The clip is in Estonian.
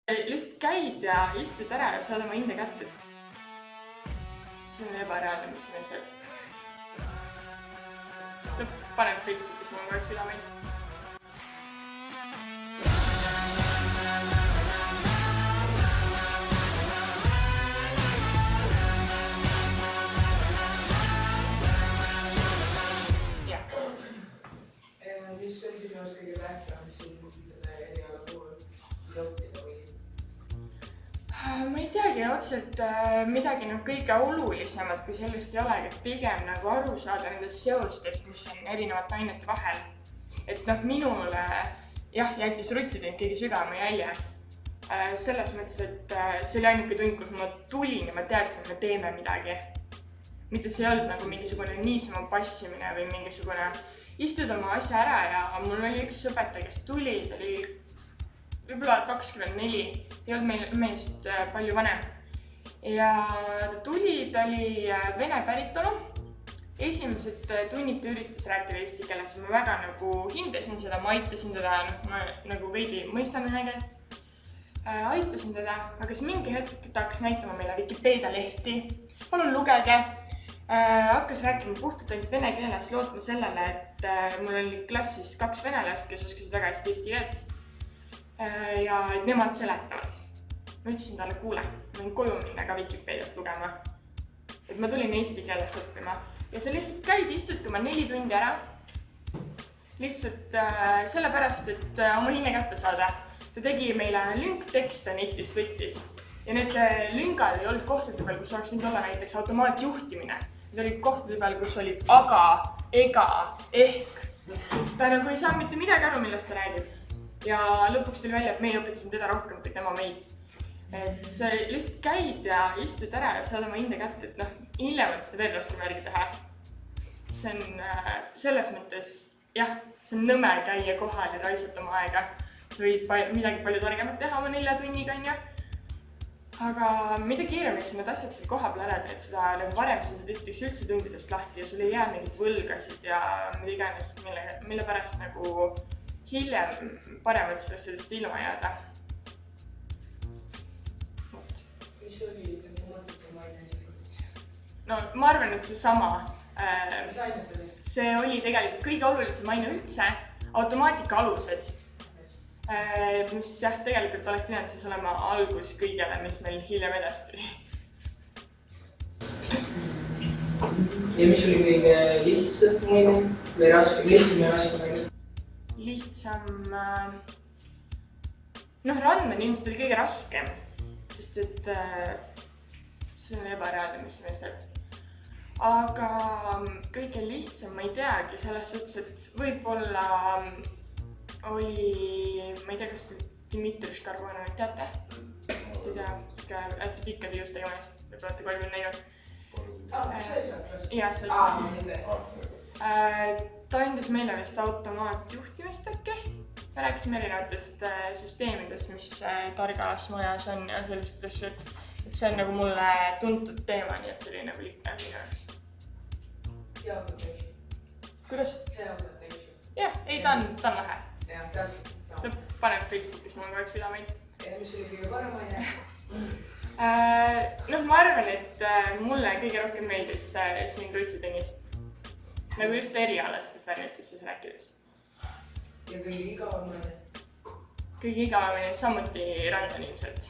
Lihtsalt käid ja istud ära ja saad oma hinde kätte. See on ebareaalne, mis see mees teeb. Ta paneb Facebookis mul kogu aeg südameid. Mis on sinu jaoks kõige tähtsam selle eriala puhul õppida või? Ma ei teagi otseselt midagi kõige olulisemat, kui sellest ei olegi, et pigem aru saada nendest seostest, mis on erinevate ainete vahel. Et minule jättis rutsitund kõige sügavama jälje. Selles mõttes, et see oli ainuke tund, kus ma tulin ja ma teadsin, et me teeme midagi. Mitte see ei olnud mingisugune niisama passimine või mingisugune istud oma asja ära ja mul oli üks õpetaja, kes tuli, ta oli võib-olla 24, ei olnud meist palju vanem. Ja ta tuli, ta oli vene päritolu. Esimesed tunnid ta üritas rääkida eesti keeles, ma väga hindasin seda, ma aitasin teda, ma veidi mõistan vene keelt. Aitasin teda, aga siis mingi hetk ta hakkas näitama meile Wikipedia lehti. Palun lugege. Hakkas rääkima puhtalt ainult vene keeles, lootma sellele, et mul oli klassis 2 venelast, kes oskasid väga hästi eesti keelt. Ja et nemad seletavad. Ma ütlesin talle, kuule, ma võin koju minna ka Wikipediat lugema. Et ma tulin eesti keeles õppima. Ja sa lihtsalt käid, istudki oma 4 tundi ära. Lihtsalt sellepärast, et oma hinne kätte saada. Ta tegi meile lünktekste netist võttis. Ja need lüngad ei olnud kohtade peal, kus oleks võinud olla näiteks automaatjuhtimine. Need olid kohtade peal, kus olid aga, ega, ehk. Ta ei saa mitte midagi aru, millest ta räägib. Ja lõpuks tuli välja, et meie õpetasin teda rohkem kui tema meid. Et sa lihtsalt käid ja istud ära ja saad oma hinde kätte, et hiljem on seda veel raskem järgi teha. See on selles mõttes, see on nõme käia kohal ja raisata oma aega. Sa võid midagi palju targemat teha oma 4 tunniga, Aga mida kiiremaks need asjad seal koha peal ära teed, seda varem sa tehtiks üldse tundidest lahti ja sul ei jää mingid võlgasid ja mida iganes, mille pärast hiljem parematest asjadest ilma jääda. Mis oli automaatika maine sikutis? Ma arvan, et see sama. Mis aine see oli? See oli tegelikult kõige olulisem aine üldse, automaatika alused. Mis tegelikult oleks pidanud siis olema algus kõigele, mis meil hiljem edasi tuli. Ja mis oli kõige lihtsam maine või raskem? Lihtsam ja raskem maine? Lihtsam... randmen ilmselt oli kõige raskem, sest et see on ebareaalne, mis see mees teeb. Aga kõige lihtsam, ma ei teagi, selles suhtes, et võib-olla oli, ma ei tea, kas Dmitri Škarbonovit teate? Kas te ei tea, hästi pikkade juustega mees, võib-olla olete 3 näinud. Mis see saab klassis? Jaa, seal. Ta andis meile vist automaatjuhtimist äkki. Me rääkisime erinevatest süsteemidest, mis targas majas on ja sellist asju, et see on mulle tuntud teema, nii et see oli lihtne minu jaoks. Hea õpetajus. Kuidas? Hea õpetajus. Jah, ei, ta on lahe. Jah, täpselt. Ta paneb Facebookis mul kogu aeg südameid. Ja mis oli kõige parem aine? Ma arvan, et mulle kõige rohkem meeldis siin rutsitunnis. Just erialastest ainetest rääkides. Ja kõige igavam aine? Kõige igavamini samuti randan ilmselt.